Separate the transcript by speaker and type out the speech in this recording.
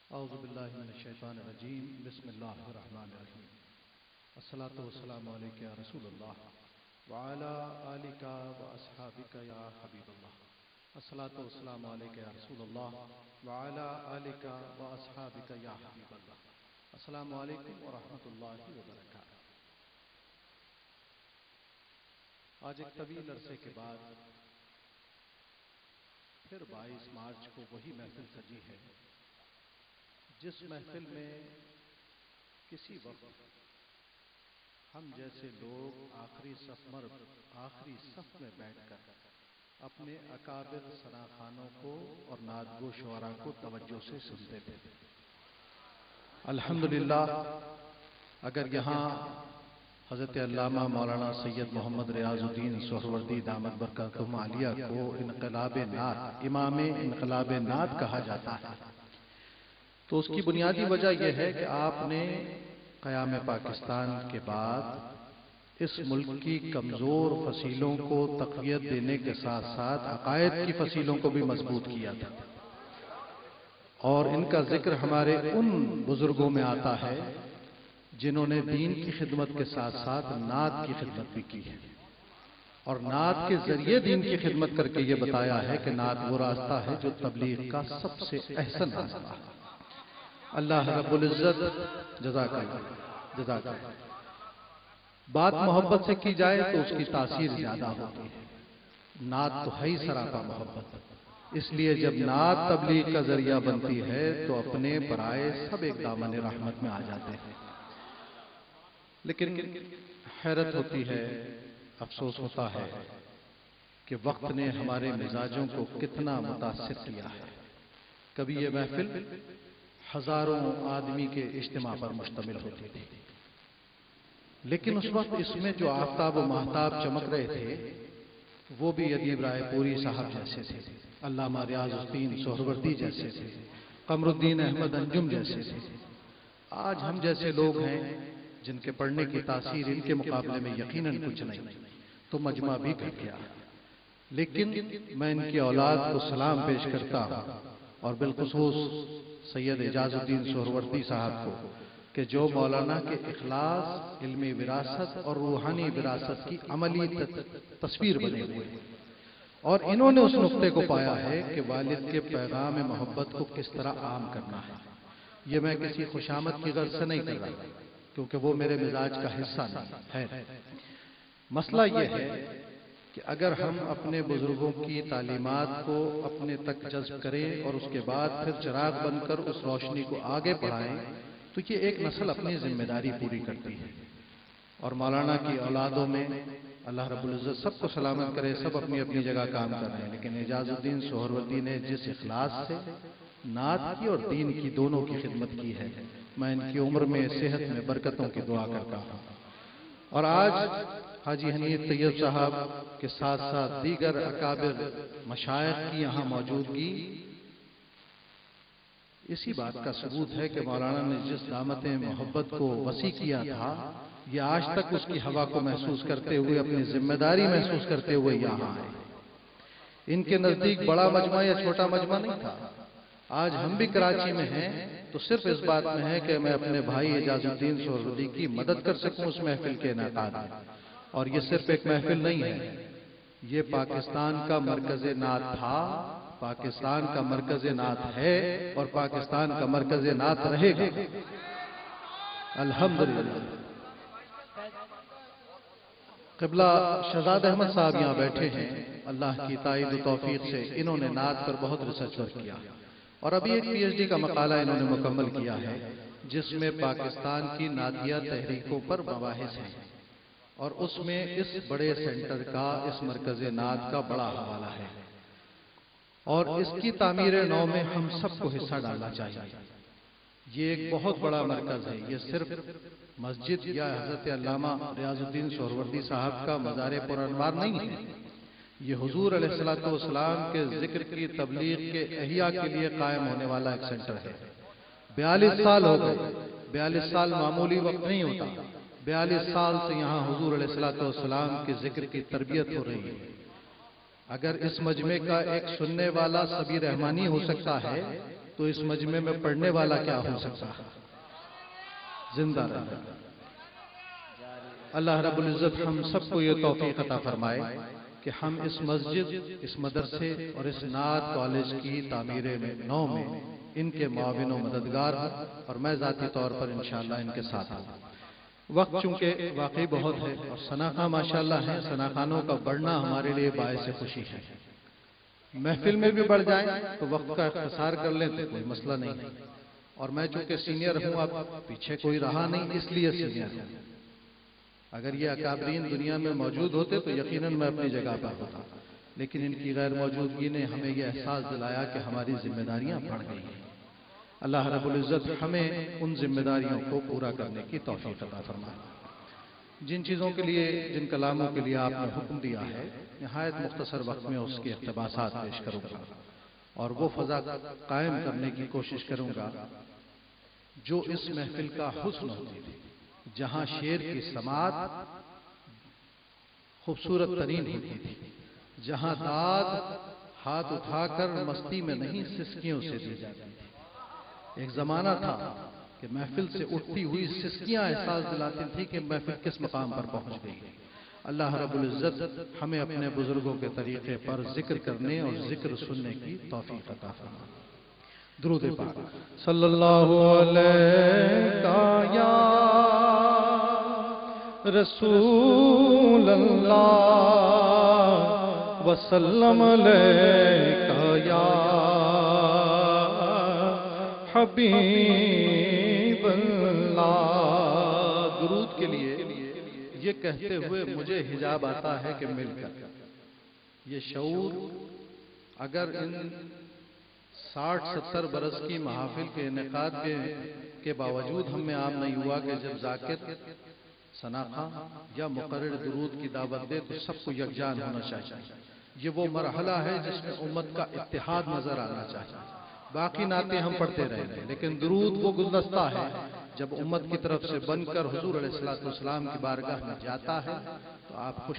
Speaker 1: اعوذ باللہ من الشیطان الرجیم بسم اللہ الرحمن الرحیم الصلاۃ والسلام علیک یا رسول اللہ وعلی آلک واصحابک یا حبیب اللہ الصلاۃ والسلام علیک یا رسول اللہ وعلی آلک واصحابک یا حبیب اللہ السلام علیکم ورحمۃ اللہ وبرکاتہ۔ آج ایک طویل عرصے کے بعد پھر 22 مارچ کو وہی محفل سجی ہے جس محفل میں کسی وقت ہم جیسے لوگ آخری صف میں بیٹھ کر اپنے اکابر ثناخوانوں کو اور نعتگو شعراء کو توجہ سے سنتے تھے۔ الحمدللہ اگر یہاں حضرت علامہ مولانا سید محمد ریاض الدین سہروردی دامت برکاتہم عالیہ کو انقلاب نعت، امام انقلاب نعت کہا جاتا ہے، تو اس کی بنیادی وجہ یہ ہے کہ آپ نے قیام پاکستان کے بعد اس ملک کی کمزور فصیلوں کو تقویت دینے کے ساتھ ساتھ عقائد کی فصیلوں کو بھی مضبوط کیا تھا، اور ان کا ذکر ہمارے ان بزرگوں میں آتا ہے جنہوں نے دین کی خدمت کے ساتھ ساتھ نعت کی خدمت بھی کی ہے، اور نعت کے ذریعے دین کی خدمت کر کے یہ بتایا ہے کہ نعت وہ راستہ ہے جو تبلیغ کا سب سے احسن راستہ ہے۔ اللہ رب العزت جزاک اللہ۔ بات محبت سے کی جائے تو اس کی تاثیر زیادہ ہوتی ہے۔ نعت تو ہے ہی سراپا محبت، اس لیے جب نعت تبلیغ کا ذریعہ بنتی ہے تو اپنے برائے سب ایک دامن رحمت میں آ جاتے ہیں۔ لیکن حیرت ہوتی ہے، افسوس ہوتا ہے کہ وقت نے ہمارے مزاجوں کو کتنا متاثر کیا ہے۔ کبھی یہ محفل ہزاروں آدمی کے اجتماع پر مشتمل ہوتی تھی، لیکن اس وقت اس میں جو آفتاب و ماہتاب چمک رہے تھے وہ بھی ادیب رائے پوری صاحب جیسے تھے، علامہ ریاض الدین سہروردی جیسے تھے، قمر الدین احمد انجم جیسے تھے۔ آج ہم جیسے لوگ ہیں جن کے پڑھنے کی تاثیر ان کے مقابلے میں یقیناً کچھ نہیں، تو مجمع بھی گھٹ گیا، لیکن میں ان کی اولاد کو سلام پیش کرتا ہوں، اور بالخصوص سید اعجاز الدین سہروردی صاحب کو کہ جو مولانا کے اخلاص، علمی وراثت اور روحانی وراثت کی عملی تصویر بنے ہوئے، اور انہوں نے اس نقطے کو پایا ہے کہ والد کے پیغام محبت کو کس طرح عام کرنا ہے۔ یہ میں کسی خوشامد کی غرض سے نہیں کر رہا، کیونکہ وہ میرے مزاج کا حصہ نہیں ہے۔ مسئلہ یہ ہے کہ اگر ہم اپنے بزرگوں کی تعلیمات کو اپنے تک جذب کریں اور اس کے بعد پھر چراغ بن کر اس روشنی کو آگے بڑھائیں تو یہ ایک نسل اپنی ذمہ داری پوری کرتی ہے۔ اور مولانا کی اولادوں میں اللہ رب العزت سب کو سلامت کرے، سب اپنی اپنی جگہ کام کر رہے ہیں، لیکن اعجاز الدین سہروردی نے جس اخلاص سے نعت کی اور دین کی دونوں کی خدمت کی ہے، میں ان کی عمر میں، صحت میں برکتوں کی دعا کرتا ہوں۔ اور آج حاجی حنیف طیب صاحب کے ساتھ ساتھ دیگر اکابر مشائخ کی یہاں موجودگی اسی بات کا ثبوت ہے کہ مولانا نے جس دامت محبت کو وسیع کیا تھا، یہ آج تک اس کی ہوا کو محسوس کرتے ہوئے، اپنی ذمہ داری محسوس کرتے ہوئے یہاں آئے۔ ان کے نزدیک بڑا مجمع یا چھوٹا مجمع نہیں تھا۔ آج ہم بھی کراچی میں ہیں تو صرف اس بات میں ہے کہ میں اپنے بھائی اعجاز الدین سہروردی کی مدد کر سکوں اس محفل کے انعقاد میں، اور یہ صرف ایک محفل نہیں ہے، یہ پاکستان کا مرکز نعت تھا، پاکستان کا مرکز نعت ہے، اور پاکستان کا مرکز نعت رہے گا۔ الحمدللہ۔ قبلہ شہزاد احمد صاحب یہاں بیٹھے ہیں، اللہ کی تائید و توفیق سے انہوں نے نعت پر بہت ریسرچ ورک کیا، اور ابھی ایک پی ایچ ڈی کا مقالہ انہوں نے مکمل کیا ہے جس میں پاکستان کی نعتیہ تحریکوں پر مباحث ہیں، اور اس میں اس بڑے سینٹر کا، اس مرکز نعت کا بڑا حوالہ ہے، اور اس کی تعمیر نو میں ہم سب کو حصہ ڈالنا چاہیے۔ یہ ایک بہت بڑا مرکز ہے، یہ صرف مسجد یا حضرت علامہ ریاض الدین سہروردی صاحب کا مزار پر انوار نہیں ہے، یہ حضور علیہ السلام کے ذکر کی تبلیغ کے احیاء کے لیے قائم ہونے والا ایک سینٹر ہے۔ 42 سال ہو گئے، 42 سال معمولی وقت نہیں ہوتا، 42 سال سے یہاں حضور علیہ السلام کے ذکر کی تربیت ہو رہی ہے۔ اگر اس مجمع کا ایک سننے والا سبی رحمانی ہو سکتا ہے تو اس مجمع میں پڑھنے والا کیا ہو سکتا ہے؟ زندہ رہنا۔ اللہ رب العزت ہم سب کو یہ توفیق عطا فرمائے کہ ہم اس مسجد، اس مدرسے اور اس نعت کالج کی تعمیر نو میں ان کے معاون و مددگار ہوں، اور میں ذاتی طور پر انشاءاللہ ان کے ساتھ ہوں۔ وقت چونکہ واقعی بہت ہے اور ثناخواں ماشاءاللہ ہیں، ثناخوانوں کا بڑھنا ہمارے لیے باعث خوشی ہے۔ محفل میں بھی بڑھ جائیں تو وقت کا اختصار کر لیں تو کوئی مسئلہ نہیں، اور میں چونکہ سینئر ہوں، اب پیچھے کوئی رہا نہیں، اس لیے سینئر ہوں۔ اگر یہ اکابرین دنیا میں موجود ہوتے تو یقیناً میں اپنی جگہ پر ہوتا، لیکن ان کی غیر موجودگی نے ہمیں یہ احساس دلایا کہ ہماری ذمہ داریاں بڑھ گئی ہیں۔ اللہ رب العزت ہمیں ان ذمہ داریوں کو پورا کرنے کی توفیق عطا فرمائے۔ جن چیزوں کے لیے، جن کلاموں کے لیے آپ نے حکم دیا ہے، نہایت مختصر وقت میں اس کے اقتباسات پیش کروں گا اور وہ فضا قائم کرنے کی کوشش کروں گا جو اس محفل کا حسن ہوتی تھی، جہاں شعر کی سماعت خوبصورت ترین ہوتی تھی، جہاں داد ہاتھ اٹھا کر مستی میں نہیں سسکیوں سے دی جاتی تھی۔ ایک زمانہ تھا کہ محفل سے اٹھتی ہوئی سسکیاں احساس دلاتی تھی کہ محفل کس مقام پر پہنچ گئی ہے۔ اللہ رب العزت ہمیں اپنے بزرگوں کے طریقے پر ذکر کرنے اور ذکر سننے کی توفیق عطا فرمائے۔ درود پاک صلی اللہ علیہ یا رسول اللہ وسلم علیکہ یا حبیب اللہ۔ درود کے لیے یہ کہتے ہوئے مجھے حجاب آتا ہے کہ مل کر یہ شعور اگر ان 60-70 برس کی محافل کے انعقاد کے باوجود ہم میں عام نہیں ہوا کہ جب ذاکر، ثناخواں یا مقرر درود کی دعوت دے تو سب کو یکجان ہونا چاہیے۔ یہ وہ مرحلہ ہے جس میں امت کا اتحاد نظر آنا چاہیے۔ باقی نعتیں ہم پڑھتے رہیں گے، لیکن درود وہ گلدستہ ہے جب امت کی طرف سے بن کر حضور علیہ الصلوۃ والسلام کی بارگاہ میں جاتا ہے تو آپ خوش